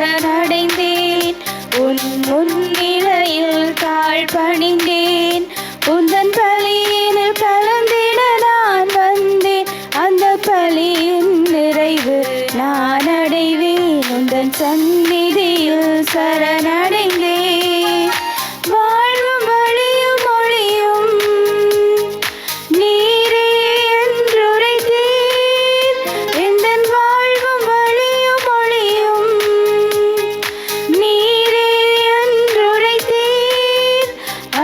சரணடைந்தேன். உன் முன்னிலையில் தாழ் பணிந்தேன். உந்தன் பலியினில் கலந்திட நான் வந்தேன். அந்த பலியின் நிறைவு நான் அடைவேன். உந்தன் சந்நிதியில் சரணடைந்தேன். வாழ்வும் வழியும் ஒளியும் நீரே என்றுரைத்தீர். எந்தன் வாழ்வும் வழியும் ஒளியும் நீரே என்றுரைத்தீர்.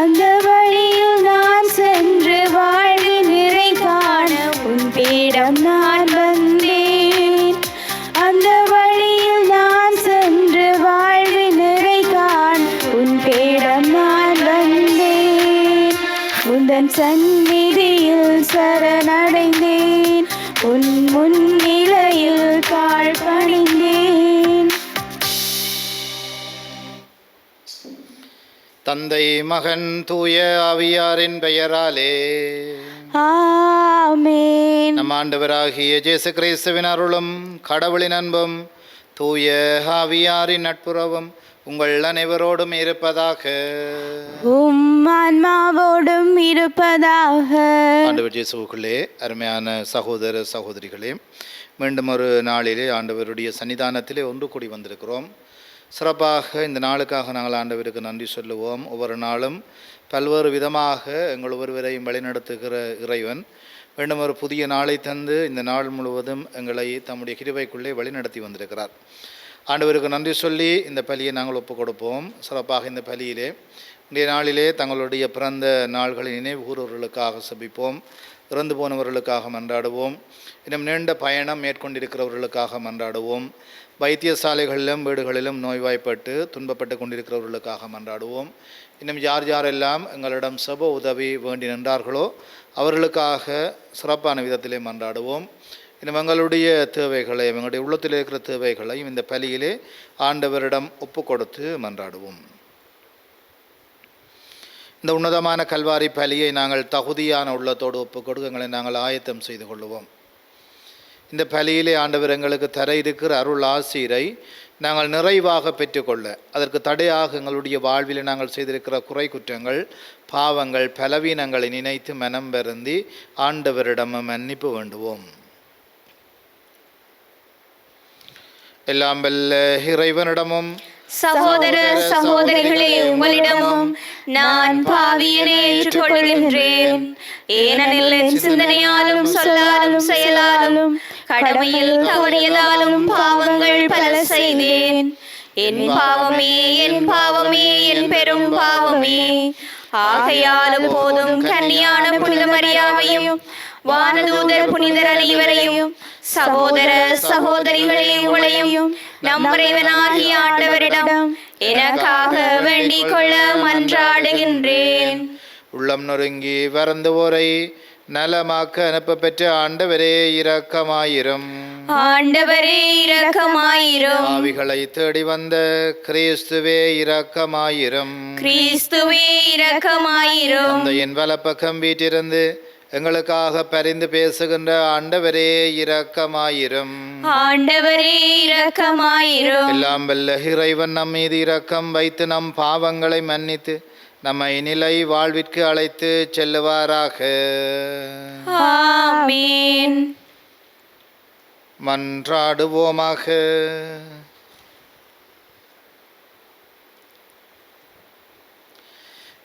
அந்த வழியில் நான் சென்று வாழ்வின் நிறை காண உன் பீடம் நான் வந்தேன். அந்த வழியில் நான் சென்று வாழ்வின் நிறை காண உன் பீடம் நான் வந்தேன். உந்தன் சந்நிதியில் சரணடைந்தேன். உன் முன்னிலையில் தாழ் பணிந்தேன். தந்தை மகன் தூய ஆவியாரின் பெயராலே ஆமென். நம் ஆண்டவராகிய இயேசு கிறிஸ்துவின் அருளும் கடவுளின் அன்பும் தூய ஆவியாரின் நட்புறவும் உங்கள் அனைவரோடும் இருப்பதாக. ஆன்மாவோடும் இருப்பதாக. ஆண்டவர் இயேசுவுக்குள்ளே அருமையான சகோதர சகோதரிகளே, மீண்டும் ஒரு நாளிலே ஆண்டவருடைய சன்னிதானத்திலே ஒன்று கூடி வந்திருக்கிறோம். சிறப்பாக இந்த நாளுக்காக நாங்கள் ஆண்டவருக்கு நன்றி சொல்லுவோம். ஒவ்வொரு நாளும் பல்வேறு விதமாக எங்கள் ஒவ்வொருவரையும் வழிநடத்துகிற இறைவன் மீண்டும் ஒரு புதிய நாளை தந்து இந்த நாள் முழுவதும் எங்களை தம்முடைய கிருபைக்குள்ளே வழிநடத்தி வந்திருக்கிறார். ஆண்டவருக்கு நன்றி சொல்லி இந்த பலியை நாங்கள் ஒப்புக் கொடுப்போம். சிறப்பாக இந்த பலியிலே இன்றைய நாளிலே தங்களுடைய பிறந்த நாள்களை நினைவு கூறுவர்களுக்காக செபிப்போம். இறந்து போனவர்களுக்காக மன்றாடுவோம். இன்னும் நீண்ட பயணம் மேற்கொண்டிருக்கிறவர்களுக்காக மன்றாடுவோம். வைத்தியசாலைகளிலும் வீடுகளிலும் நோய்வாய்ப்பட்டு துன்பப்பட்டு கொண்டிருக்கிறவர்களுக்காக மன்றாடுவோம். இன்னும் யார் யாரெல்லாம் எங்களிடம் செப உதவி வேண்டி நின்றார்களோ அவர்களுக்காக சிறப்பான விதத்திலே மன்றாடுவோம். இன்னும் எங்களுடைய தேவைகளை, எங்களுடைய உள்ளத்தில் இருக்கிற தேவைகளையும் இந்த பலியிலே ஆண்டவரிடம் ஒப்பு கொடுத்து மன்றாடுவோம். இந்த உன்னதமான கல்வாரி பலியை நாங்கள் தகுதியான உள்ளத்தோடு ஒப்பு கொடுக்க எங்களை நாங்கள் ஆயத்தம் செய்து கொள்வோம். இந்த பலியிலே ஆண்டவர் எங்களுக்கு தர இருக்கிற அருள் ஆசீரை நாங்கள் நிறைவாக பெற்றுக்கொள்ள, அதற்கு தடையாக எங்களுடைய வாழ்வில் நாங்கள் செய்திருக்கிற குறை குற்றங்கள், பாவங்கள், பலவீனங்களை நினைத்து மனம் வருந்தி ஆண்டவரிடம் மன்னிப்பு வேண்டுவோம். எல்லாம் வல்ல இறைவனிடமும் சகோதர சகோதரிகளே, உங்களிடமும் நான் பாவியனை ஏற்றுக்கொள்கின்றேன். ஏனெனில் என் சிந்தனையாலும் சொல்லாலும் செயலாலும் கடமையில் தவறியதாலும் பாவங்கள் பல செய்தேன். என் பாவமே, என் பாவமே, என் பெரும் பாவமே. ஆகையாலும் போதும் கன்னியான புனித மரியாவையும் வானதூதர் புனிதர் அனைவரையும் சகோதர சகோதரிகளே உங்களையும் நம் இறைவனாகிய ஆண்டவரிடம் எனக்காக வேண்டிக் கொள்ள மன்றாடுகின்றேன். உள்ளம் நொறுங்கி வருந்துவோரை நலமாக்க அனுப்ப பெற்ற ஆண்டவரே இரக்கமாயிரும். ஆண்டவரே இரக்கமாயிரும். ஆவிகளை தேடி வந்த கிறிஸ்துவே இரக்கமாயிரும். கிறிஸ்துவே இரக்கமாயிரும். தந்தையின் வலப்பக்கம் வீட்டிருந்து எங்களுக்காக பரிந்து பேசுகின்ற ஆண்டவரே இரக்கமாயிரும். ஆண்டவரே இரக்கமாயிரும். எல்லாம் வல்ல இறைவன் நம் மீது இரக்கம் வைத்து நம் பாவங்களை மன்னித்து நம்மை நிலை வாழ்விற்கு அழைத்து செல்லுவாராக. ஆமென். மன்றாடுவோமாக.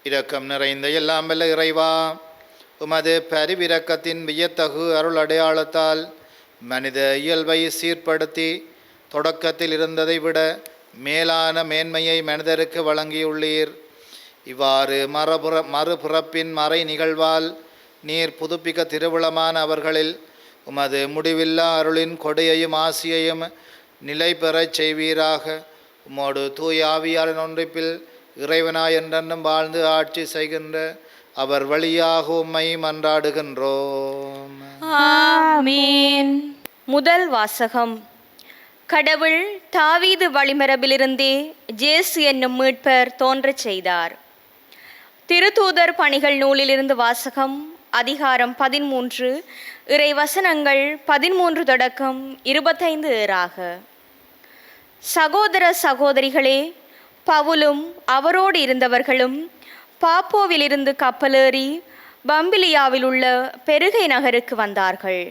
இரக்கம் நிறைந்த எல்லாம் வல்ல இறைவா, உமது பரிவிரக்கத்தின் வியத்தகு அருள் அடையாளத்தால் மனித இயல்பை சீர்படுத்தி தொடக்கத்தில் இருந்ததை விட மேலான மேன்மையை மனிதருக்கு வழங்கியுள்ளீர். இவ்வாறு மறுபிறப்பின் மறை நிகழ்வால் நீர் புதுப்பிக்க திருவிழமான அவர்களில் உமது முடிவில்லா அருளின் கொடையையும் ஆசியையும் நிலை பெறச் செய்வீராக. உமோடு தூய ஆவியாரின் ஒன்றிப்பில் இறைவனாய் என்றென்றும் வாழ்ந்து ஆட்சி செய்கின்ற அவர் வழியாக உம்மை மன்றாடுகின்றோம். ஆமென். முதல் வாசகம். கடவுள் தாவீது வழிமரபிலிருந்தே ஜேசு என்னும் மீட்பர் தோன்றச் செய்தார். திருத்தூதர் பணிகள் நூலிலிருந்து வாசகம். அதிகாரம் 13, இறை வசனங்கள் 13 தொடக்கம் 25 ஏறாக. சகோதர சகோதரிகளே, பவுலும் அவரோடு இருந்தவர்களும் பாப்போவிலிருந்து கப்பலேறி பம்பிலியாவில் உள்ள பெருகை நகருக்கு வந்தார்கள்.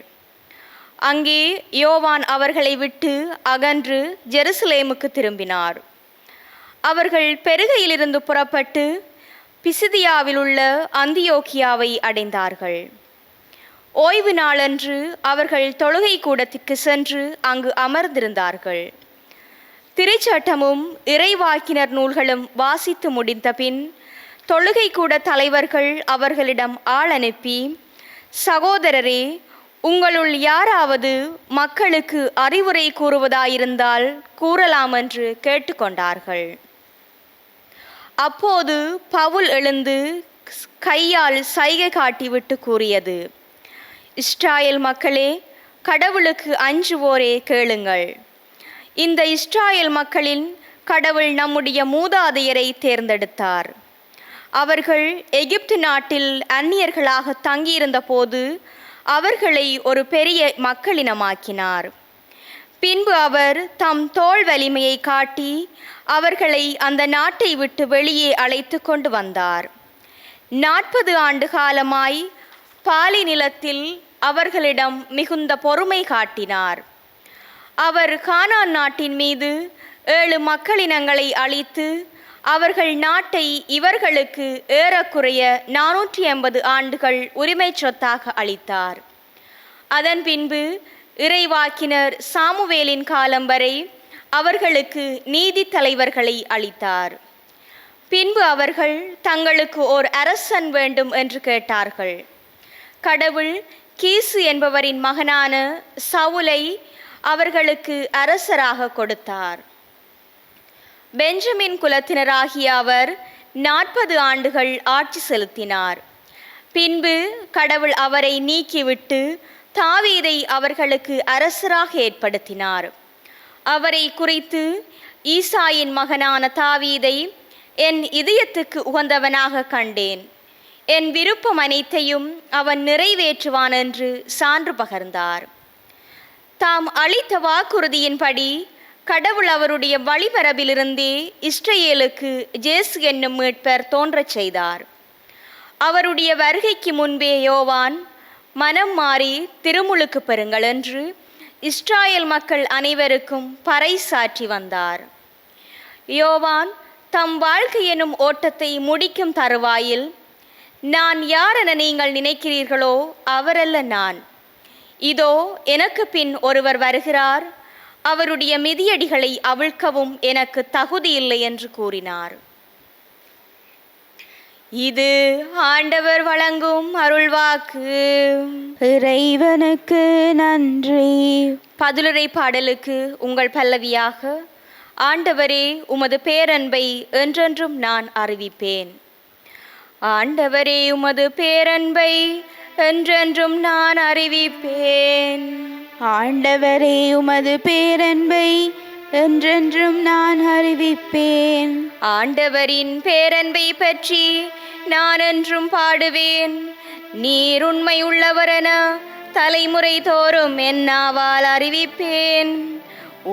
அங்கே யோவான் அவர்களை விட்டு அகன்று ஜெருசலேமுக்கு திரும்பினார். அவர்கள் பெருகையிலிருந்து புறப்பட்டு பிசிதியாவில் உள்ள அந்தியோக்கியாவை அடைந்தார்கள். ஓய்வு நாளன்று அவர்கள் தொழுகை கூடத்திற்கு சென்று அங்கு அமர்ந்திருந்தார்கள். திருச்சட்டமும் இறைவாக்கினர் நூல்களும் வாசித்து முடிந்த பின் தொழுகை கூட தலைவர்கள் அவர்களிடம் ஆள் அனுப்பி, சகோதரரே, உங்களுள் யாராவது மக்களுக்கு அறிவுரை கூறுவதாயிருந்தால் கூறலாம் என்று கேட்டுக்கொண்டார்கள். அப்போது பவுல் எழுந்து கையால் சைகை காட்டிவிட்டு கூறியது, இஸ்ராயேல் மக்களே, கடவுளுக்கு அஞ்சுவோரே கேளுங்கள். இந்த இஸ்ராயேல் மக்களின் கடவுள் நம்முடைய மூதாதையரை தேர்ந்தெடுத்தார். அவர்கள் எகிப்து நாட்டில் அந்நியர்களாக தங்கியிருந்த போது அவர்களை ஒரு பெரிய மக்களினமாக்கினார். பின்பு அவர் தம் தோள் வலிமையை காட்டி அவர்களை அந்த நாட்டை விட்டு வெளியே அழைத்து கொண்டு வந்தார். 40 ஆண்டு காலமாய் பாலி நிலத்தில் அவர்களிடம் மிகுந்த பொறுமை காட்டினார். அவர் கானான் நாட்டின் மீது 7 மக்களினங்களை அழித்து அவர்கள் நாட்டை இவர்களுக்கு ஏறக்குறைய 480 ஆண்டுகள் உரிமை சொத்தாக அளித்தார். அதன் பின்பு இறைவாக்கினர் சாமுவேலின் காலம் வரை அவர்களுக்கு நீதி தலைவர்களை அளித்தார். பின்பு அவர்கள் தங்களுக்கு ஓர் அரசன் வேண்டும் என்று கேட்டார்கள். கடவுள் கீசு என்பவரின் மகனான சவுலை அவர்களுக்கு அரசராக கொடுத்தார். பெஞ்சமின் குலத்தினராகிய அவர் 40 ஆண்டுகள் ஆட்சி செலுத்தினார். பின்பு கடவுள் அவரை நீக்கிவிட்டு தாவீதை அவர்களுக்கு அரசராக ஏற்படுத்தினார். அவரை குறித்து ஈசாயின் மகனான தாவீதை என் இதயத்துக்கு உகந்தவனாக கண்டேன், என் விருப்பம் அனைத்தையும் அவன் நிறைவேற்றுவான் என்று சான்று பகர்ந்தார். தாம் அளித்த வாக்குறுதியின்படி கடவுள் அவருடைய வழிமரபிலிருந்தே இஸ்ரேலுக்கு ஜேசு என்னும் மீட்பர் தோன்றச் செய்தார். அவருடைய வருகைக்கு முன்பே யோவான் மனம் மாறி திருமுழுக்கு பெறுங்கள் என்று இஸ்ராயேல் மக்கள் அனைவருக்கும் பறைசாற்றி வந்தார். யோவான் தம் வாழ்க்கை எனும் ஓட்டத்தை முடிக்கும் தருவாயில், நான் யாரென நீங்கள் நினைக்கிறீர்களோ அவரல்ல நான், இதோ எனக்கு பின் ஒருவர் வருகிறார், அவருடைய மிதியடிகளை அவிழ்க்கவும் எனக்கு தகுதியில்லை என்று கூறினார். இது ஆண்டவர் வழங்கும் அருள்வாக்கு. இறைவனுக்கு நன்றி. பதிலுரை பாடலுக்கு உங்கள் பல்லவியாக, ஆண்டவரே உமது பேரன்பை என்றென்றும் நான் அறிவிப்பேன். ஆண்டவரே உமது பேரன்பை என்றென்றும் நான் அறிவிப்பேன். ஆண்டவரே உமது பேரன்பை என்றென்றும் நான் அறிவிப்பேன். ஆண்டவரின் பேரன்பை பற்றி நான் என்றும் பாடுவேன். நீர் உண்மை உள்ளவரென தலைமுறை தோறும் என்னாவால் அறிவிப்பேன்.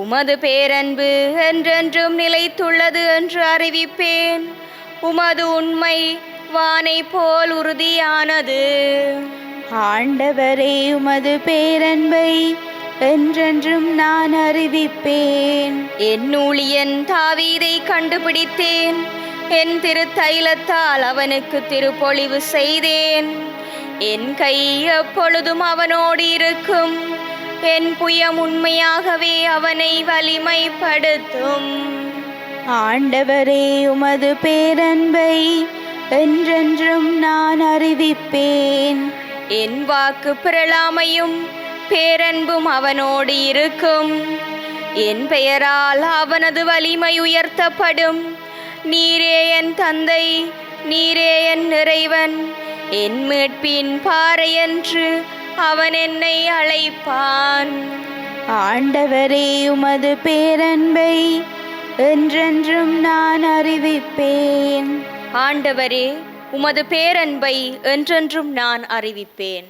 உமது பேரன்பு என்றென்றும் நிலைத்துள்ளது என்று அறிவிப்பேன். உமது உண்மை வானை போல் உறுதியானது. ஆண்டவரே உமது பேரன்பை என்றென்றும் நான் அறிவிப்பேன். என் ஊழியன் தாவீதை கண்டுபிடித்தேன், என் திருத்தைலத்தால் அவனுக்கு திருப்பொழிவு செய்தேன். என் கை எப்பொழுதும் அவனோடு இருக்கும், என் புயம் உண்மையாகவே அவனை வலிமைப்படுத்தும். ஆண்டவரே உமது பேரன்பை என்றென்றும் நான் அறிவிப்பேன். என் வாக்கு பிறழாமையும் பேரன்பும் அவனோடு இருக்கும். என் பெயரால் அவனது வலிமை உயர்த்தப்படும். நீரே என் தந்தை, நீரே என் இறைவன், என் மீட்பின் பாறை என்று அவன் என்னை அழைப்பான். ஆண்டவரே உமது பேரன்பை என்றென்றும் நான் அறிவிப்பேன். ஆண்டவரே உமது பேரன்பை என்றென்றும் நான் அறிவிப்பேன்.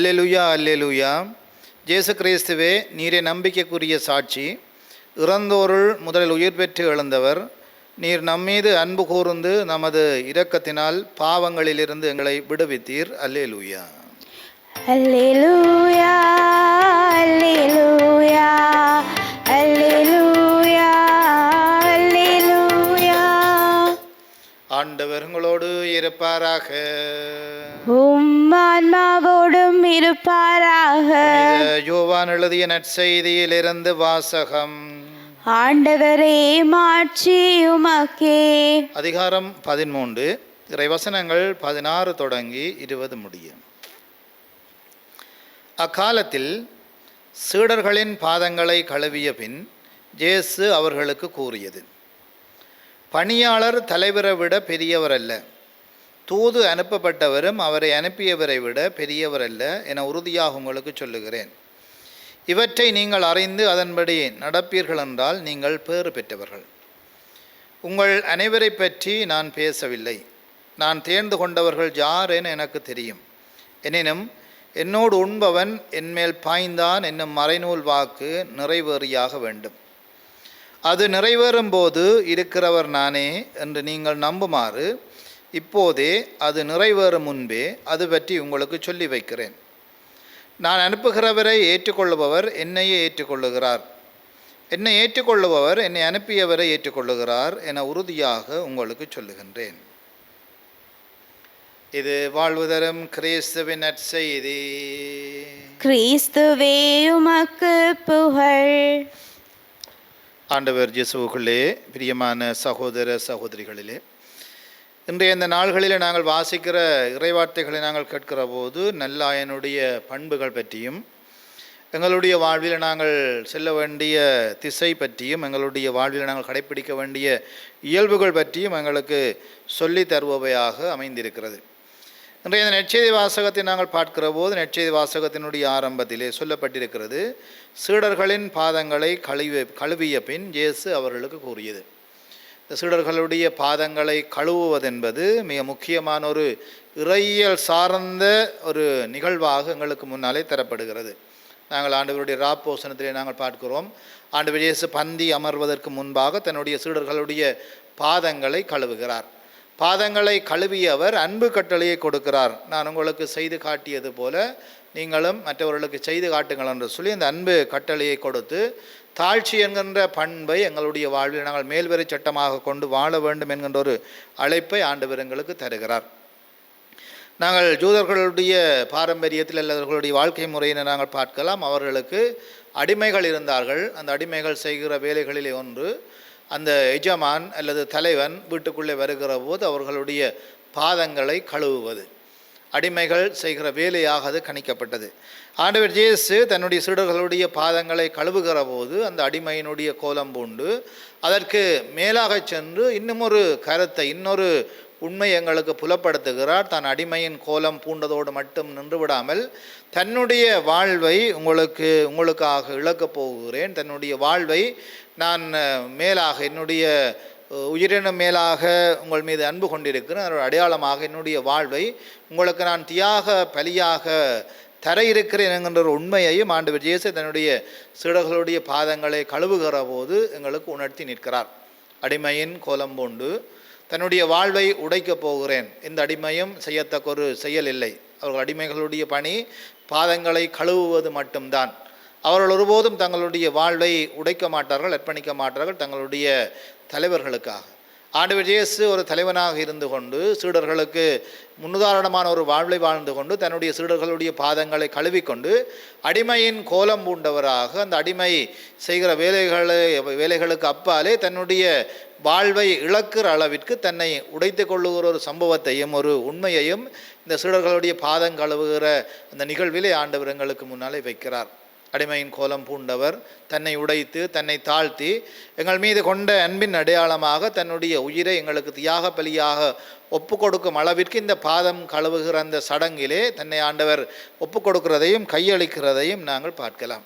அல்லேலூயா அல்லேலூயா. இயேசு கிறிஸ்துவே, நீரே நம்பிக்கைக்குரிய சாட்சி. இறந்தோருள் முதலில் உயிர் பெற்று எழுந்தவர். நீர் நம்மீது அன்பு கூர்ந்து நமது இரக்கத்தினால் பாவங்களிலிருந்து எங்களை விடுவித்தீர். அல்லேலூயா. அல்லேலூயா அல்லேலூயா அல்லேலூயா அல்லேலூயா. ஆண்டவர் உங்களோடு இருப்பாராக. ஆன்மாவோடும் இருப்பாராக. யோவான் எழுதிய நற்செய்தியிலிருந்து வாசகம். ஆண்டவரே, மாட்சி உமக்கே. அதிகாரம் 13, இறைவசனங்கள் 16 தொடங்கி 20 முடியும். அக்காலத்தில் சீடர்களின் பாதங்களை கழுவிய பின் இயேசு அவர்களுக்கு கூறியது: பணியாளர் தலைவரை விட பெரியவர் அல்ல, தூது அனுப்பப்பட்டவரும் அவரை அனுப்பியவரை விட பெரியவர் அல்ல என உறுதியாக உங்களுக்கு சொல்லுகிறேன். இவற்றை நீங்கள் அறிந்து அதன்படி நடப்பீர்கள் என்றால் நீங்கள் பேறு பெற்றவர்கள். உங்கள் அனைவரை பற்றி நான் பேசவில்லை. நான் தேர்ந்து கொண்டவர்கள் யார் என எனக்கு தெரியும். எனினும் என்னோடு உண்பவன் என்மேல் பாய்ந்தான் என்னும் மறைநூல் வாக்கு நிறைவேறியாக வேண்டும். அது நிறைவேறும் போது இருக்கிறவர் நானே என்று நீங்கள் நம்புமாறு இப்போதே அது நிறைவேறும் முன்பே அது பற்றி உங்களுக்கு சொல்லி வைக்கிறேன். நான் அனுப்புகிறவரை ஏற்றுக்கொள்ளுபவர் என்னையே ஏற்றுக்கொள்ளுகிறார், என்னை ஏற்றுக்கொள்ளுபவர் என்னை அனுப்பியவரை ஏற்றுக்கொள்ளுகிறார் என உறுதியாக உங்களுக்கு சொல்லுகின்றேன். இது வாழ்வு தரும் கிறிஸ்துவின் நற்செய்தி. கிறிஸ்துவே உமக்கு புகழ். ஆண்டவர் இயேசுவுக்குள்ளே பிரியமான சகோதர சகோதரிகளிலே, இன்றைய இந்த நாள்களில் நாங்கள் வாசிக்கிற இறைவார்த்தைகளை நாங்கள் கேட்கிற போது நல்லாயனுடைய பண்புகள் பற்றியும், எங்களுடைய வாழ்வில் நாங்கள் செல்ல வேண்டிய திசை பற்றியும், எங்களுடைய வாழ்வில் நாங்கள் கடைப்பிடிக்க வேண்டிய இயல்புகள் பற்றியும் எங்களுக்கு சொல்லி தருபவையாக அமைந்திருக்கிறது. இன்றைய இந்த நற்செய்தி வாசகத்தை நாங்கள் பார்க்கிற போது நற்செய்தி வாசகத்தினுடைய ஆரம்பத்திலே சொல்லப்பட்டிருக்கிறது: சீடர்களின் பாதங்களை கழுவிய பின் இயேசு அவர்களுக்கு கூறியது. சீடர்களுடைய பாதங்களை கழுவுவதென்பது மிக முக்கியமான ஒரு இறையியல் சார்ந்த ஒரு நிகழ்வாக எங்களுக்கு முன்னாலே தரப்படுகிறது. நாங்கள் ஆண்டவருடைய ராப்போசனத்திலே நாங்கள் பார்க்கிறோம், ஆண்டவர் இயேசு பந்தி அமர்வதற்கு முன்பாக தன்னுடைய சீடர்களுடைய பாதங்களை கழுவுகிறார். பாதங்களை கழுவியவர் அன்பு கட்டளையை கொடுக்கிறார். நான் உங்களுக்கு செய்து காட்டியது போல நீங்களும் மற்றவர்களுக்கு செய்து காட்டுங்கள் என்று சொல்லி அந்த அன்பு கட்டளையை கொடுத்து தாழ்ச்சி என்கின்ற பண்பை எங்களுடைய வாழ்வில் நாங்கள் மேல்வரை சட்டமாக கொண்டு வாழ வேண்டும் என்கின்ற ஒரு அழைப்பை ஆண்டவர் எங்களுக்கு தருகிறார். நாங்கள் ஜூதர்களுடைய பாரம்பரியத்தில் அல்லவர்களுடைய வாழ்க்கை முறையினை நாங்கள் பார்க்கலாம். அவர்களுக்கு அடிமைகள் இருந்தார்கள். அந்த அடிமைகள் செய்கிற வேலைகளிலே ஒன்று, அந்த எஜமான் அல்லது தலைவன் வீட்டுக்குள்ளே வருகிற போது அவர்களுடைய பாதங்களை கழுவுவது அடிமைகள் செய்கிற வேலையாக அது கணிக்கப்பட்டது. ஆண்டவர் இயேசு தன்னுடைய சீடர்களுடைய பாதங்களை கழுவுகிற போது அந்த அடிமையினுடைய கோலம் பூண்டு அதற்கு மேலாக சென்று இன்னும் ஒரு கருத்தை, இன்னொரு உண்மை எங்களுக்கு புலப்படுத்துகிறார். தான் அடிமையின் கோலம் பூண்டதோடு மட்டும் நின்று விடாமல் தன்னுடைய வாழ்வை உங்களுக்காக இழக்கப் போகிறேன், தன்னுடைய வாழ்வை நான் மேலாக, என்னுடைய உயிரினம் மேலாக உங்கள் மீது அன்பு கொண்டிருக்கிறேன், அதோட அடையாளமாக என்னுடைய வாழ்வை உங்களுக்கு நான் தியாக பலியாக தர இருக்கிறேன் என்கின்ற ஒரு உண்மையையும் ஆண்டவர் இயேசு தன்னுடைய சீடர்களுடைய பாதங்களை கழுவுகிற போது எங்களுக்கு உணர்த்தி நிற்கிறார். அடிமையின் கோலம் பூண்டு தன்னுடைய வாழ்வை உடைக்கப் போகிறேன். இந்த அடிமையும் செய்யத்தக்க ஒரு செயல் இல்லை. அவர்கள் அடிமைகளுடைய பணி பாதங்களை கழுவுவது மட்டும்தான். அவர்கள் ஒருபோதும் தங்களுடைய வாழ்வை உடைக்க மாட்டார்கள், அர்ப்பணிக்க மாட்டார்கள் தங்களுடைய தலைவர்களுக்காக. ஆண்டவர் இயேசு ஒரு தலைவனாக இருந்து கொண்டு சீடர்களுக்கு முன்னுதாரணமான ஒரு வாழ்வை வாழ்ந்து கொண்டு தன்னுடைய சீடர்களுடைய பாதங்களை கழுவிக்கொண்டு அடிமையின் கோலம் பூண்டவராக அந்த அடிமை செய்கிற வேலைகளுக்கு அப்பாலே தன்னுடைய வாழ்வை இழக்கிற அளவிற்கு தன்னை உடைத்து கொள்ளுகிற ஒரு சம்பவத்தையும் ஒரு உண்மையையும் இந்த சீடர்களுடைய பாதம் கழுவுகிற அந்த நிகழ்விலே ஆண்டவர் எங்களுக்கு முன்னாலே வைக்கிறார். அடிமையின் கோலம் பூண்டவர் தன்னை உடைத்து தன்னை தாழ்த்தி எங்கள் மீது கொண்ட அன்பின் அடையாளமாக தன்னுடைய உயிரை எங்களுக்கு தியாக பலியாக ஒப்பு கொடுக்கும் அளவிற்கு இந்த பாதம் கழுவுகிற அந்த சடங்கிலே தன்னை ஆண்டவர் ஒப்பு கொடுக்கிறதையும் கையளிக்கிறதையும் நாங்கள் பார்க்கலாம்.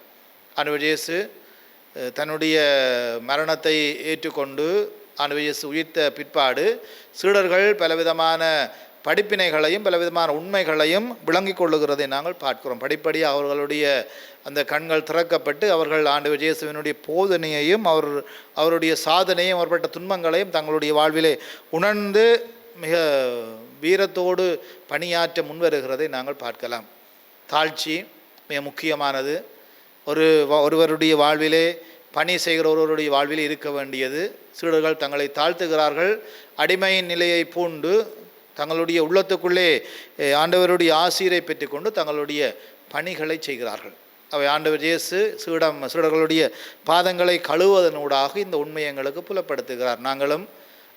ஆண்டவர் இயேசு தன்னுடைய மரணத்தை ஏற்றுக்கொண்டு ஆண்டவர் இயேசு உயிர்த்த பிற்பாடு சீடர்கள் பலவிதமான படிப்பினைகளையும் பலவிதமான உண்மைகளையும் விளங்கிக் கொள்ளுகிறதை நாங்கள் பார்க்கிறோம். படிப்படியாக அவர்களுடைய அந்த கண்கள் திறக்கப்பட்டு அவர்கள் ஆண்டவர் இயேசுவினுடைய போதனையையும் அவருடைய சாதனையும் அவர்பட்ட துன்பங்களையும் தங்களுடைய வாழ்விலே உணர்ந்து மிக வீரத்தோடு பணியாற்ற முன்வருகிறதை நாங்கள் பார்க்கலாம். தாழ்ச்சி மிக முக்கியமானது. ஒருவருடைய வாழ்விலே பணி செய்கிற ஒருவருடைய வாழ்வில் இருக்க வேண்டியது. சீடர்கள் தங்களை தாழ்த்துகிறார்கள். அடிமையின் நிலையை பூண்டு தங்களுடைய உள்ளத்துக்குள்ளே ஆண்டவருடைய ஆசீரை பெற்றுக்கொண்டு தங்களுடைய பணிகளை செய்கிறார்கள். அவை ஆண்டவர் இயேசு சீடர்களுடைய பாதங்களை கழுவுவதனூடாக இந்த உண்மையை எங்களுக்கு புலப்படுத்துகிறார். நாங்களும்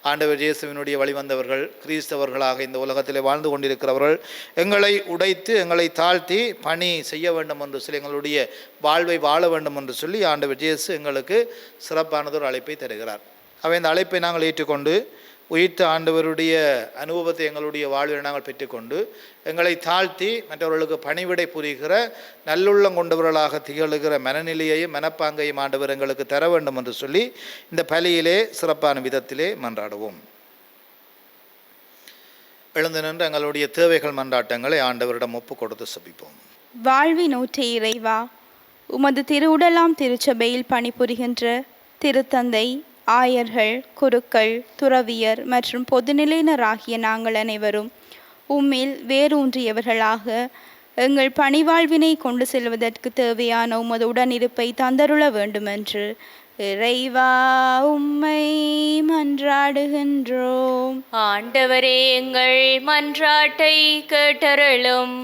ஆண்டவர் இயேசுவினுடைய வழிவந்தவர்கள், கிறிஸ்தவர்களாக இந்த உலகத்திலே வாழ்ந்து கொண்டிருக்கிறவர்கள். எங்களை உடைத்து எங்களை தாழ்த்தி பணி செய்ய வேண்டும் என்று சொல்லி எங்களுடைய வாழ்வை வாழ வேண்டும் என்று சொல்லி ஆண்டவர் இயேசு எங்களுக்கு சிறப்பானதொரு அழைப்பை தருகிறார். அவை இந்த அழைப்பை நாங்கள் ஏற்றுக்கொண்டு உயிர்த்த ஆண்டவருடைய அனுபவத்தை எங்களுடைய வாழ்வில் நாங்கள் பெற்றுக்கொண்டு எங்களை தாழ்த்தி மற்றவர்களுக்கு பணிவிடை புரிகிற நல்லுள்ளம் கொண்டவர்களாக திகழ்கிற மனநிலையையும் மனப்பாங்கையும் ஆண்டவர் எங்களுக்கு தர வேண்டும் என்று சொல்லி இந்த பலியிலே சிறப்பான விதத்திலே மன்றாடுவோம். எழுந்து நின்று எங்களுடைய தேவைகள் மன்றாட்டங்களை ஆண்டவரிடம் ஒப்பு கொடுத்து சபிப்போம். வாழ்வின் ஊற்றே இறைவா, உமது திருவுடலாம் திருச்சபையில் பணிபுரிகின்ற திருத்தந்தை, ஆயர்கள், குருக்கள், துறவியர் மற்றும் பொதுநிலையினராகிய நாங்கள் அனைவரும் உம்மில் வேரூன்றியவர்களாக எங்கள் பணிவாழ்வினை கொண்டு செல்வதற்கு தேவையான உமது உடனிருப்பை தந்தருள வேண்டுமென்று இறைவா உம்மை மன்றாடுகின்றோம். ஆண்டவரே, எங்கள் மன்றாட்டை கேட்டருளும்.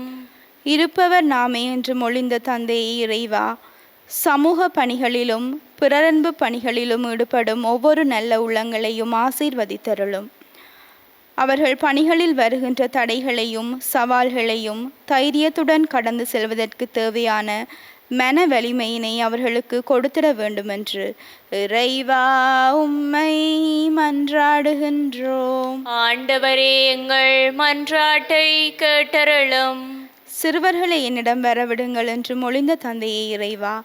இருப்பவர் நாமே என்று மொழிந்த தந்தையே இறைவா, சமூக பணிகளிலும் பிறரன்பு பணிகளிலும் ஈடுபடும் ஒவ்வொரு நல்ல உள்ளங்களையும் ஆசீர்வதித்தருளும். அவர்கள் பணிகளில் வருகின்ற தடைகளையும் சவால்களையும் தைரியத்துடன் கடந்து செல்வதற்கு தேவையான மன வலிமையினை அவர்களுக்கு கொடுத்திட வேண்டுமென்று இறைவா உம்மை மன்றாடுகின்றோம். ஆண்டவரே, எங்கள் மன்றாட்டை கேட்டருளும். சிறுவர்களை என்னிடம் வரவிடுங்கள் என்று மொழிந்த தந்தையே இறைவா,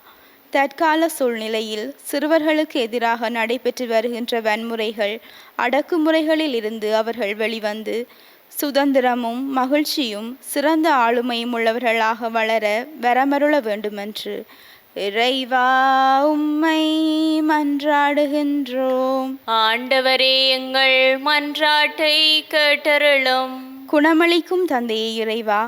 தற்கால சூழ்நிலையில் சிறுவர்களுக்கு எதிராக நடைபெற்று வருகின்ற வன்முறைகள், அடக்குமுறைகளில் இருந்து அவர்கள் வெளிவந்து சுதந்திரமும் மகிழ்ச்சியும் சிறந்த ஆளுமையும் உள்ளவர்களாக வளர வரமருள வேண்டுமென்று இறைவா உம்மை மன்றாடுகின்றோம். ஆண்டவரே, எங்கள் மன்றாட்டை கேட்டருளும். குணமளிக்கும் தந்தையே இறைவா,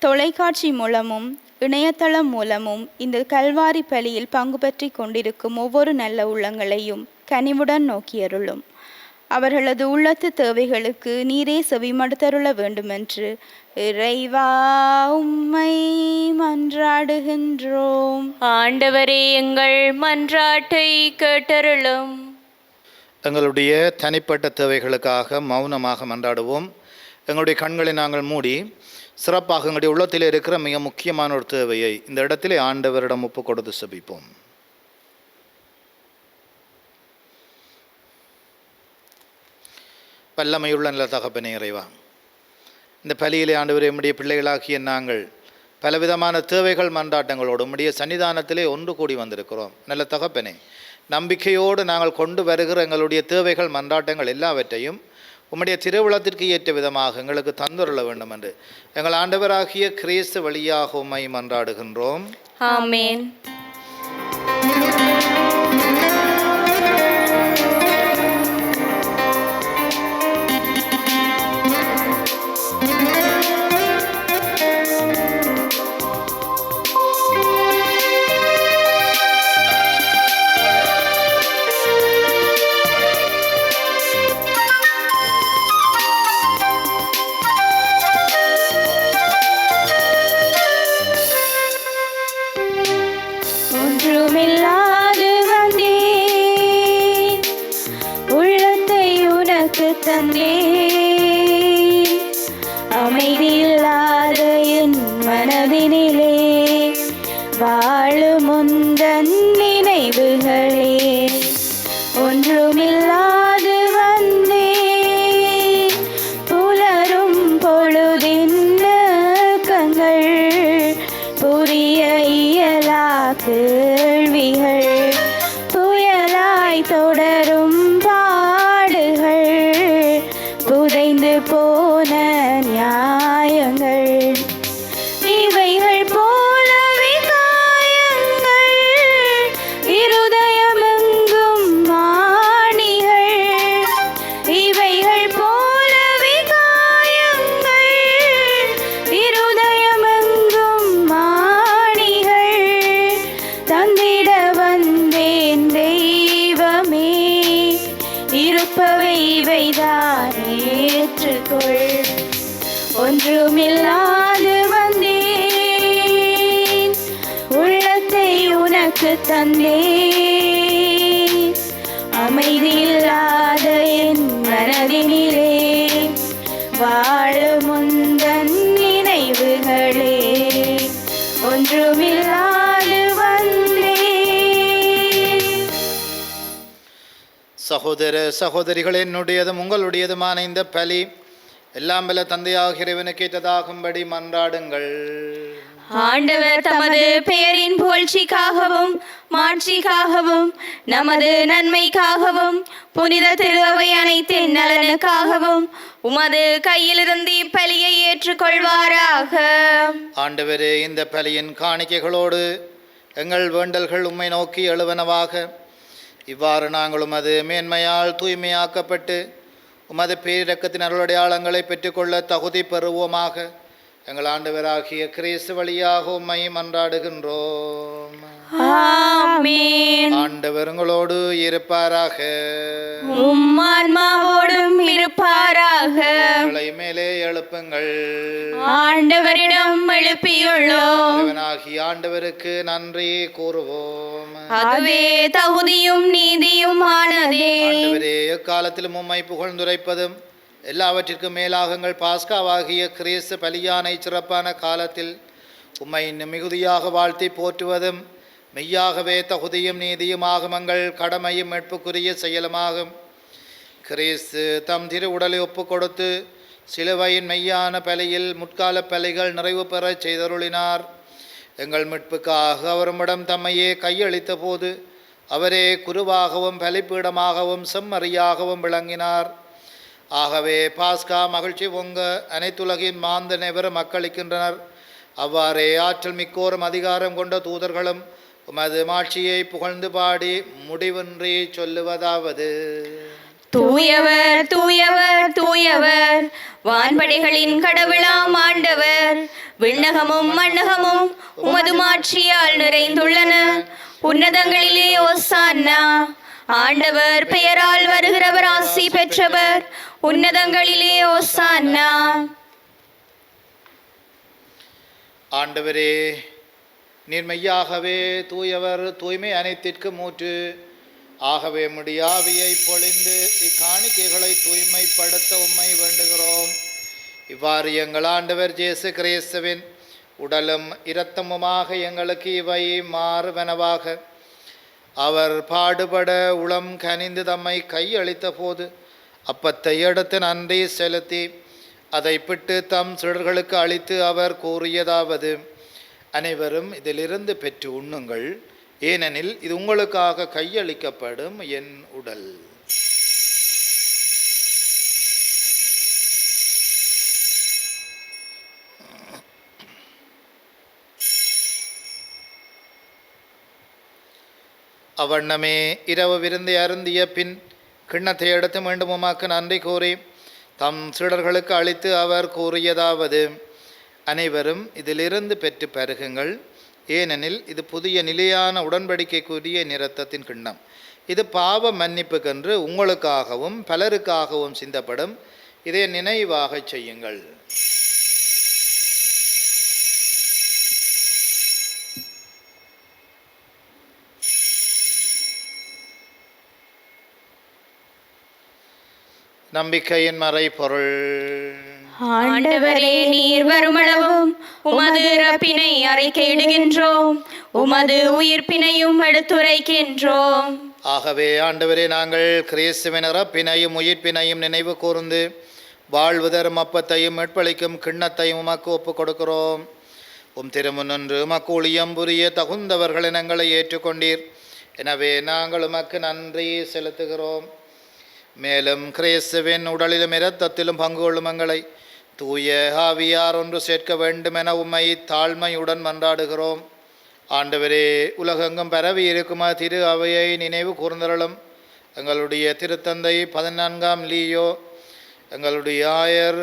தொலைக்காட்சி மூலமும் இணையதளம் மூலமும் இந்த கல்வாரி பலியில் பங்கு பற்றி கொண்டிருக்கும் ஒவ்வொரு நல்ல உள்ளங்களையும் கனிவுடன் நோக்கியருளும். அவர்களது உள்ளத்து தேவைகளுக்கு நீரே செவிமடுத்தருள வேண்டுமென்று இறைவா உம்மை மன்றாடுகின்றோம். ஆண்டவரே, எங்கள் மன்றாட்டை கேட்டருளும். எங்களுடைய தனிப்பட்ட தேவைகளுக்காக மௌனமாக மன்றாடுவோம். எங்களுடைய கண்களை நாங்கள் மூடி சிறப்பாக எங்களுடைய உள்ளத்தில் இருக்கிற மிக முக்கியமான ஒரு தேவையை இந்த இடத்திலே ஆண்டவரிடம் ஒப்பு கொடுத்து சபிப்போம். வல்லமையுள்ள நல்ல தகப்பனே இறைவா, இந்த பலியிலே ஆண்டவரே உம்முடைய பிள்ளைகளாகிய நாங்கள் பலவிதமான தேவைகள் மன்றாட்டங்களோடு உம்முடைய சன்னிதானத்திலே ஒன்று கூடி வந்திருக்கிறோம். நல்ல தகப்பனே, நம்பிக்கையோடு நாங்கள் கொண்டு வருகிற எங்களுடைய தேவைகள் மன்றாட்டங்கள் எல்லாவற்றையும் உம்முடைய திருவுளத்திற்கு ஏற்ற விதமாக எங்களுக்கு தந்துருள வேண்டும் என்று எங்கள் ஆண்டவராகிய கிறிஸ்து வழியாக உம்மை மன்றாடுகின்றோம். ஆமென். ஒன்றுமில்லாது வந்தேன், உள்ளத்தை உனக்கு தந்தேன். அமைதியில்லாத என் மனதினிலே வாழும் உந்தன் நினைவுகளே. ஒன்றுமில்லாது வந்தேன், புலரும் பொழுதின் கங்கள் புரிய இயலா கேள்விகள், புயலாய் தொடரும் பாடுகள், புதைந்து போன இவைதான் ஏற்றுக்கொள். ஒன்றுமில்லாது வந்தேன், உள்ளத்தை உனக்கு தந்தேன். அமைதியில்லாத என் மனதினிலே வாழும் முந்தன் நினைவுகளே. ஒன்றுமில்லாது வந்தேன். சகோதர சகோதரிகளே, என்னுடையதும் உங்களுடையதுமான இந்த பலி எல்லாம் வல்ல தந்தையாகிய இறைவனுக்கு ஏற்றதாகும்படி மன்றாடுங்கள். ஆண்டவர் தமது பெயரின் புகழ்ச்சிக்காகவும் மாட்சிக்காகவும் நமது நன்மைக்காகவும் புனித திருவை அனைத்தின் நலனுக்காகவும் உமது கையிலிருந்து இப்பலியை ஏற்றுக்கொள்வாராக. ஆண்டவரே, இந்த பலியின் காணிக்கைகளோடு எங்கள் வேண்டல்கள் உம்மை நோக்கி எழுவனவாக. இவ்வாறு நாங்கள் உமது மேன்மையால் தூய்மையாக்கப்பட்டு உமது பேரிரக்கத்தின் அருளடையாளங்களை பெற்றுக்கொள்ள தகுதி பெறுவோமாக. எங்கள் ஆண்டவராகிய கிறிஸ்து வழியாக உம்மை மன்றாடுகின்றோம். ஆமென். ஆண்டவர் உங்களோடு இருப்பாராக. உம் ஆன்மாவோடும் இருப்பாராக. உங்களை மேலே எழுப்புங்கள். ஆண்டவரிடம் எழுப்பியுள்ளோம். இறைவனாகிய ஆண்டவருக்கு நன்றி கூறுவோம். அதுவே தகுதியும் நீதியும் ஆனதே. ஆண்டவரே, எக்காலத்திலும் உம்மை புகழ்ந்துரைப்பதும் எல்லாவற்றிற்கும் மேலாக எங்கள் பாஸ்காவாகிய கிறிஸ்து பலியானை சிறப்பான காலத்தில் உம்மை மிகுதியாக வாழ்த்தி போற்றுவதும் மெய்யாகவே தகுதியும் நீதியுமாகும் எங்கள் கடமையும் மீட்புக்குரிய செயலுமாகும். கிறிஸ்து தம் திரு உடலை ஒப்பு கொடுத்து சிலுவையின் மெய்யான பலியில் முற்கால பலிகள் நிறைவு பெறச் செய்தருளினார். எங்கள் மீட்புக்காக அவருமிடம் தம்மையே கையளித்த போது அவரே குருவாகவும் பலிப்பீடமாகவும் செம்மறியாகவும் விளங்கினார். ஆகவே பாஸ்கா மகிழ்ச்சி பொங்க அனைத்துலகின் மாந்த நெவரும் மக்களிக்கின்றனர். அவ்வாறே ஆற்றல் மிக்கோரும் அதிகாரம் கொண்ட தூதர்களும் உமது மாட்சியை புகழ்ந்து பாடி முடிவின்றி சொல்லுவதாவது: தூயவர் தூயவர் தூயவர், வான்படைகளின் கடவுளாம் ஆண்டவர். விண்ணகமும் மண்ணகமும் உமது மாட்சியால் நிறைந்துள்ளன. உன்னதங்களிலே ஓசான்னா. ஆண்டவர் பெயரால் வருகிறவர் ஆசி பெற்றவர். உன்னதங்களிலே ஓசான்னா. ஆண்டவரே, நீர் மெய்யாகவே தூயவர், தூய்மை அனைத்திற்கும் ஊற்று. ஆகவே முடியாவியை பொழிந்து இக்காணிக்கைகளை தூய்மைப்படுத்த உம்மை வேண்டுகிறோம். இவ்வாறு எங்கள் ஆண்டவர் இயேசு கிறிஸ்துவின் உடலும் இரத்தமுமாக எங்களுக்கு இவை மாறுவனவாக. அவர் பாடுபட உளம் கனிந்து தம்மை கையளித்த போது அப்பத்தை எடுத்து நன்றி செலுத்தி அதை பிட்டு தம் சிலர்களுக்கு அளித்து அவர் கூறியதாவது: அனைவரும் இதிலிருந்து பெற்று உண்ணுங்கள், ஏனெனில் இது உங்களுக்காக கையளிக்கப்படும் என் உடல். அவ்வண்ணமே இரவு விருந்தை அருந்திய பின் கிண்ணத்தை எடுத்து மீண்டும் உமாக்கு நன்றி கூறி தம் சீடர்களுக்கு அளித்து அவர் கூறியதாவது: அனைவரும் இதிலிருந்து பெற்று பருகுங்கள், ஏனெனில் இது புதிய நிலையான உடன்படிக்கைக்குரிய இரத்தத்தின் கிண்ணம். இது பாவ மன்னிப்புக்கென்று உங்களுக்காகவும் பலருக்காகவும் சிந்தப்படும். இதை நினைவாக செய்யுங்கள். நம்பிக்கையின் மறைபொருள். ஆண்டவரே, நீர் வருமளவும் உமது இறப்பினை அறிக்கையிடுகின்றோம், உமது உயிர்ப்பினையும் எடுத்துரைக்கின்றோம். ஆகவே ஆண்டவரே, நாங்கள் கிறிஸ்துவின் இறப்பினையும் உயிர்ப்பினையும் நினைவு கூர்ந்து வாழ்வு தரும் அப்பத்தையும் மீட்பளிக்கும் கிண்ணத்தையும் உமக்கு ஒப்புக் கொடுக்கிறோம். உம் திருமுன்னின்று உமக்கு ஊழியம் புரிய தகுந்தவர்கள் எங்களை ஏற்றுக்கொண்டீர். எனவே நாங்கள் உமக்கு நன்றி செலுத்துகிறோம். மேலும் கிறிஸ்துவின் உடலிலும் இரத்தத்திலும் பங்கு கொள்ளும் எங்களை தூய ஆவியார் ஒன்று சேர்க்க வேண்டும் என உம்மை தாழ்மையுடன் மன்றாடுகிறோம். ஆண்டவரே, உலகெங்கும் பரவி இருக்குமா திரு அவையை நினைவு கூர்ந்தருளும். எங்களுடைய திருத்தந்தை 14ஆம் லீயோ, எங்களுடைய ஆயர்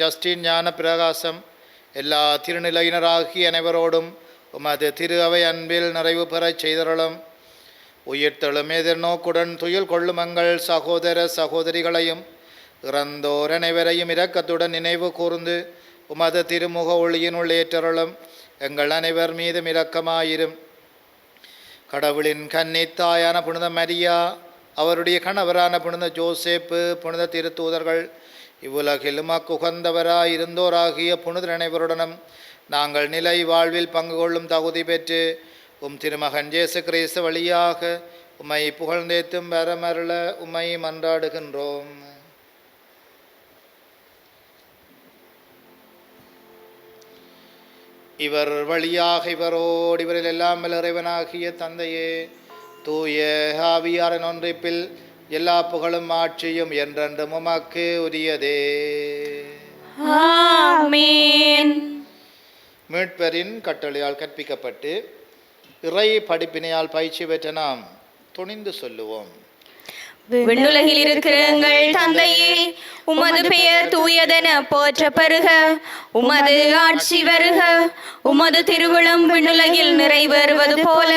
ஜஸ்டின் ஞான பிரகாசம், எல்லா திருநிலையினராகிய அனைவரோடும் உமது திரு அவை அன்பில் நிறைவு பெறச் செய்தருளும். உயிர்த்தெழும் எதிர்நோக்குடன் துயில் கொள்ளும் எங்கள் சகோதர சகோதரிகளையும் இறந்தோர் அனைவரையும் இரக்கத்துடன் நினைவு கூர்ந்து உமது திருமுக ஒளியினுள் ஏற்றருளும். எங்கள் அனைவர் மீதும் இரக்கமாயிரும். கடவுளின் கன்னித்தாயான புனித மரியா, அவருடைய கணவரான புனித ஜோசேப்பு, புனித திருத்தூதர்கள், இவ்வுலகில் உகந்தவராய் இருந்தோராகிய புனிதர் அனைவருடனும் நாங்கள் நிலை வாழ்வில் பங்கு கொள்ளும் தகுதி பெற்று திருமகன் இயேசு கிறிஸ்து வழியாக உம்மை புகழ்ந்தேத்தும் வரமருள உம்மை மன்றாடுகின்றோம். இவர் வழியாக இவரோடு இவரில் எல்லாம் இறைவனாகிய தந்தையே, தூய ஆவியாரின் ஒன்றிப்பில் எல்லா புகழும் ஆட்சியும் என்றென்றும் உமக்கு உரியதே. ஆமென். மீட்பரின் கட்டளையால் கற்பிக்கப்பட்டு இறை படிப்பினையால் பயிற்சி பெற்ற நாம் துணிந்து சொல்லுவோம். விண்ணுலகில் இருக்கிற எங்கள் தந்தையே, உமது பெயர் தூயதென போற்ற பெறுக. உமது ஆட்சி வருக. உமது திருவுளம் விண்ணுலகில் நிறைவேறுவது போல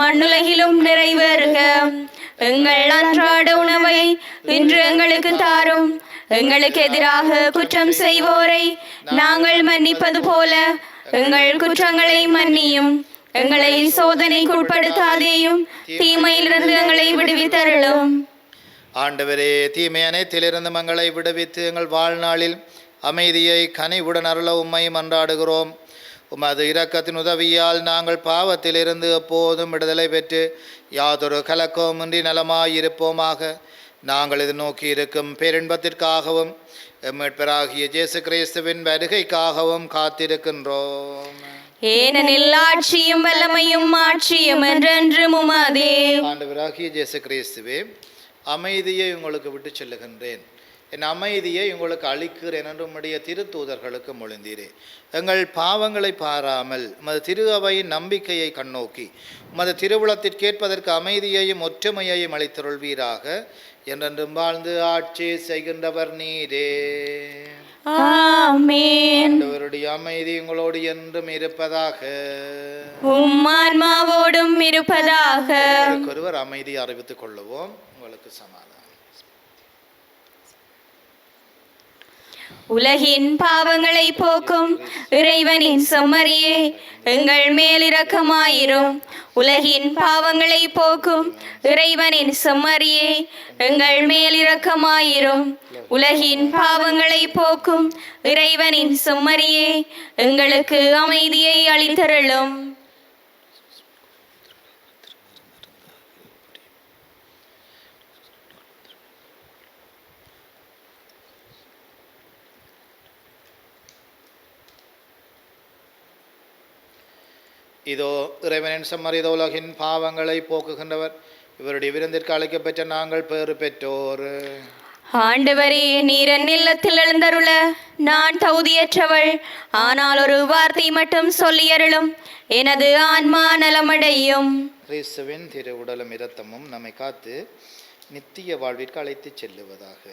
மண்ணுலகிலும் நிறைவேறுக. எங்கள் அன்றாட உணவை இன்று எங்களுக்கு தாரும். எங்களுக்கு எதிராக குற்றம் செய்வோரை நாங்கள் மன்னிப்பது போல எங்கள் குற்றங்களை மன்னியும். எங்களை சோதனைக்கு உட்படுத்தாதேயும், தீமையிலிருந்து எங்களை விடுவித்தருளும். ஆண்டவரே, தீமை அனைத்திலிருந்து எங்களை விடுவித்து எங்கள் வாழ்நாளில் அமைதியை கனிவுடன் அருள உம்மை மன்றாடுகிறோம். உமது இரக்கத்தின் உதவியால் நாங்கள் பாவத்திலிருந்து எப்போதும் விடுதலை பெற்று யாதொரு கலக்கமின்றி நலமாயிருப்போமாக. நாங்கள் இது நோக்கி இருக்கும் பேரின்பத்திற்காகவும் மீட்பராகிய இயேசு கிறிஸ்துவின் வருகைக்காகவும் காத்திருக்கின்றோம். ஏனெனில் ஆட்சியும் வல்லமையும் மாட்சியும் என்றென்றும் உமதே. ஆண்டவராகிய இயேசு கிறிஸ்துவே, அமைதியை உங்களுக்கு விட்டு செல்லுகின்றேன், என் அமைதியை உங்களுக்கு அளிக்கிறேன் என்று உம்முடைய திருத்தூதர்களுக்கு மொழிந்தீரே. எங்கள் பாவங்களை பாராமல் உமது திரு அவையின் நம்பிக்கையை கண்ணோக்கி உமது திருவுளத்திற்கேற்பதற்கு அமைதியையும் ஒற்றுமையையும் அளித்தருள்வீராக. என்றென்றும் வாழ்ந்து ஆட்சி செய்கின்றவர் நீரே. ஆமென். ஆண்டவருடைய அமைதி உங்களோடு என்றும் இருப்பதாக. உம் ஆன்மாவோடும் இருப்பதாக. ஒருவர் அமைதி அறிவித்துக் கொள்ளுவோம். உங்களுக்கு சமாதானம். உலகின் பாவங்களை போக்கும் இறைவனின் செம்மறியே, எங்கள் மேல் இரக்கமாயிரும். உலகின் பாவங்களை போக்கும் இறைவனின் செம்மறியே, எங்கள் மேல் இரக்கமாயிரும். உலகின் பாவங்களை போக்கும் இறைவனின் செம்மறியே, எங்களுக்கு அமைதியை அளித்தருளும். இதோ இறைவனின் செம்மறி, இதோ உலகின் பாவங்களை போக்குகின்றவர். இவருடைய விருந்திற்கு அழைக்கப்பெற்ற நாங்கள் பேறு பெற்றோர். ஆண்டவரே, நீர் என் இல்லத்தில் எழுந்தருள நான் தகுதியற்றவள். ஆனால் ஒரு வார்த்தை மட்டும் சொல்லியருளும், எனது ஆன்மா நலமடையும். கிறிஸ்துவின் திரு உடலும் இரத்தமும் நம்மை காத்து நித்திய வாழ்விற்கு அழைத்து செல்லுவதாக.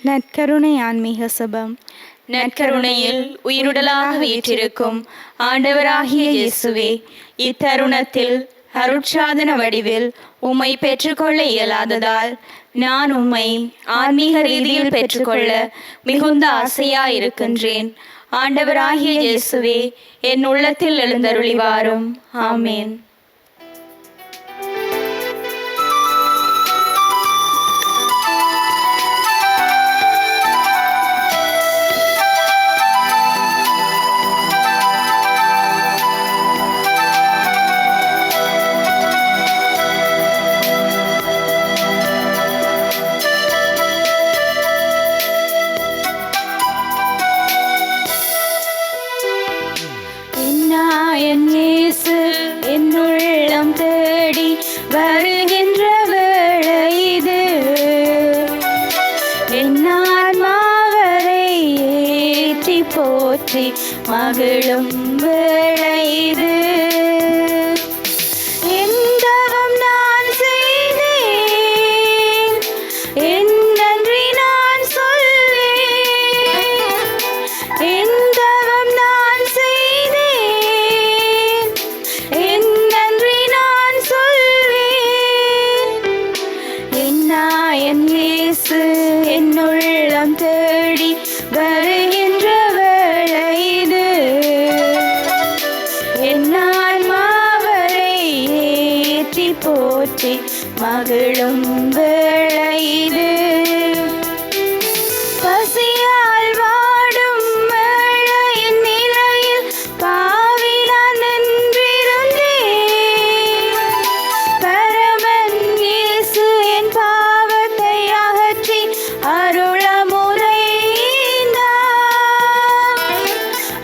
நற்கருணை ஆன்மீக சபம். நற்கருணையில் உயிருடலாக வீற்றிருக்கும் ஆண்டவராகிய இயேசுவே, இத்தருணத்தில் அருட்சாதன வடிவில் உம்மை பெற்றுக்கொள்ள இயலாததால் நான் உம்மை ஆன்மீக ரீதியில் பெற்றுக்கொள்ள மிகுந்த ஆசையாயிருக்கின்றேன். ஆண்டவராகிய இயேசுவே, என் உள்ளத்தில் எழுந்தருளி வாரும். ஆமேன். போற்றி மகிழும் வேளை இது. எந்தவம் நான் செய்தேன், என் நன்றி நான் சொல்வேன். மகிழும் வேளை இது. பசியால் வாடும் வேளையின் நிலையில் பாவிலான் நின்றிருந்தேன். பரமன் இயேசு என் பாவத்தை அகற்றி அருளமுதைந்தார்.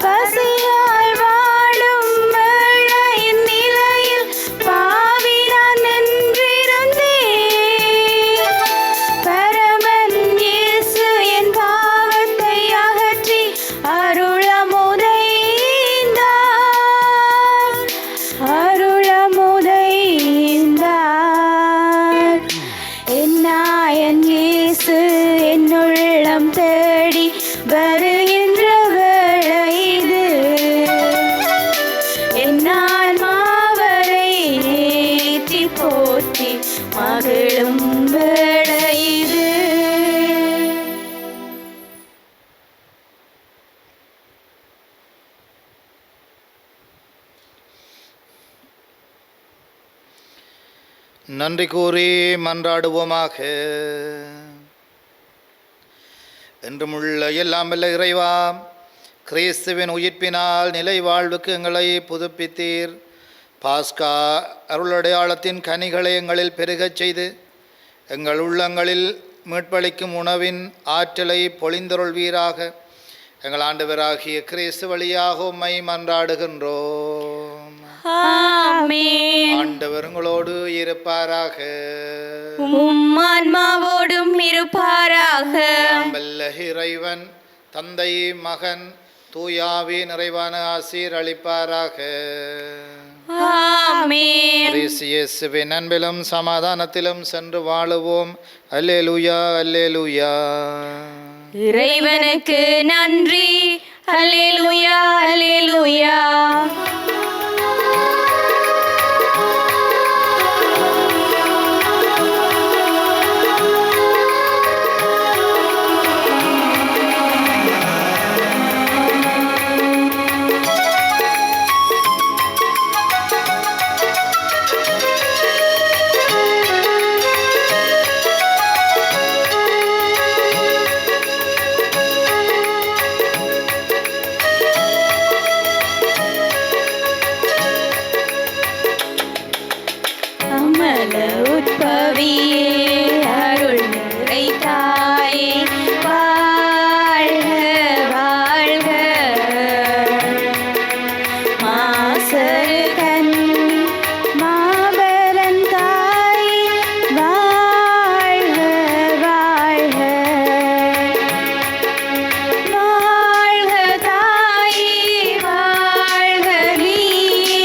பசியால் வாடும் வேளையின் நிலையில் பாவிலான் நின்றிருந்தேன். பரமன் இயேசு என் பாவத்தை அகற்றி அருளமுதைந்தார். அருளமுதைந்தார். என் நாயன் இயேசு என் உள்ளம் தேடி வருகின்ற வேளை இது. என் ஆன்மாவரை ஏற்றி போற்றி மகிழும் வேளை இது. நன்றி கூறி மன்றாடுவோமாக. என்றுமுள்ள எல்லாம் வல்ல இறைவா, கிறிஸ்துவின் உயிர்ப்பினால் நிலை வாழ்வுக்கு எங்களை புதுப்பித்தீர். பாஸ்கா அருளடையாளத்தின் கனிகளை எங்களில் பெருகச் செய்து எங்கள் உள்ளங்களில் மீட்பளிக்கும் உணவின் ஆற்றலை பொழிந்தருள்வீராக. எங்கள் ஆண்டவராகிய கிறிஸ்து வழியாக உம்மை மன்றாடுகின்றோம். ஆமென். ஆண்டவர் உங்களோடு இருப்பாராக. உம் ஆன்மாவோடும் இருப்பாராக. வல்ல இறைவன் தந்தை மகன் தூயாவி நிறைவான ஆசீர் அளிப்பாராக. ஆமென். கிறிஸ்து இயேசுவின் அன்பிலும் சமாதானத்திலும் சென்று வாழுவோம். அல்லேலூயா, அல்லேலூயா. இறைவனுக்கு நன்றி. அல்லேலூயா, அல்லேலூயா. அமல உட்பவியே அருள் நிறை தாயே வாழ்க வாழ்க. மாசரு கன்னி மாபரன் தாயே வாழ்க வாழ்க. வாழ்க தாயே வாழ்க நீயே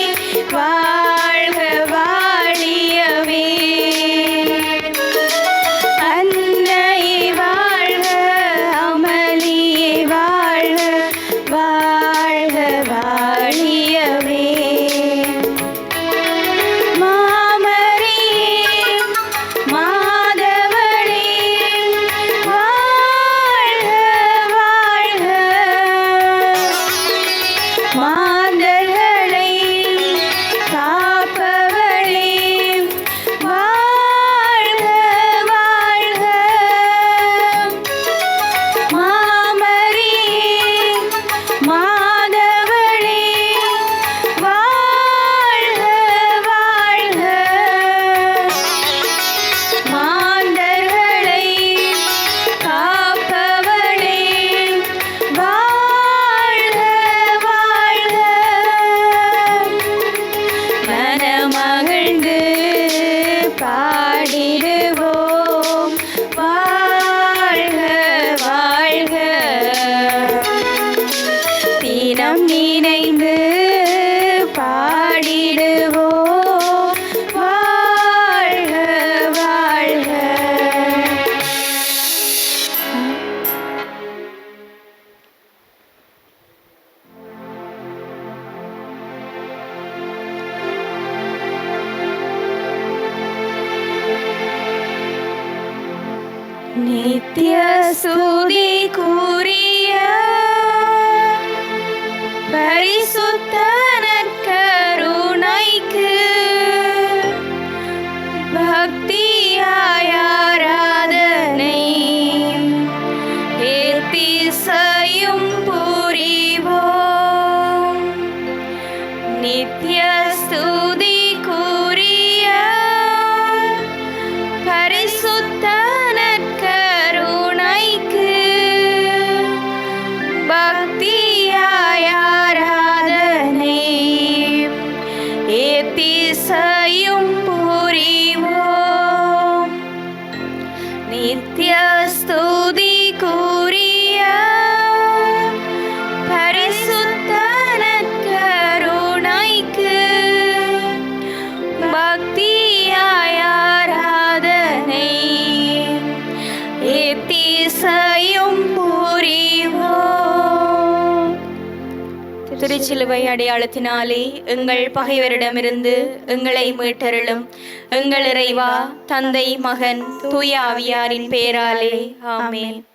வாழ்க வாழியவே. அன்னையே வாழ்க அமளியே வாழ்க வாழ்க வாழியவே. மாமரியே மாதவளே வாழ்க வாழ்க. மாந்தர்களை காப்பவளே வாழ்க வாழ்க. மாமரியே மாதவளே வாழ்க வாழ்க. மாந்தர்களை காப்பவளே வாழ்க வாழ்க. மனமகிழ்ந்து பாடிடுவோம் வாழ்க வாழ்க. தினம் நினைந்து பாடிடுவோம் வாழ்க வாழ்க. நித்திய ஸ்துதி கூறிய பரிசுத்த நற்கருணைக்கு பக்தியாய் நித்திய ஸ்துதி கூறிய பரிசுத்த நற்கருணைக்கு பக்தியாய் ஆராதனை எத்திசையும் புரிவோம். திருச்சிலுவை அடையாளத்தினாலே எங்கள் பகைவரிடமிருந்து எங்களை மீட்டருளும். எங்கள் இறைவா, தந்தை, மகன், தூய ஆவியாரின் பெயராலே ஆமென்.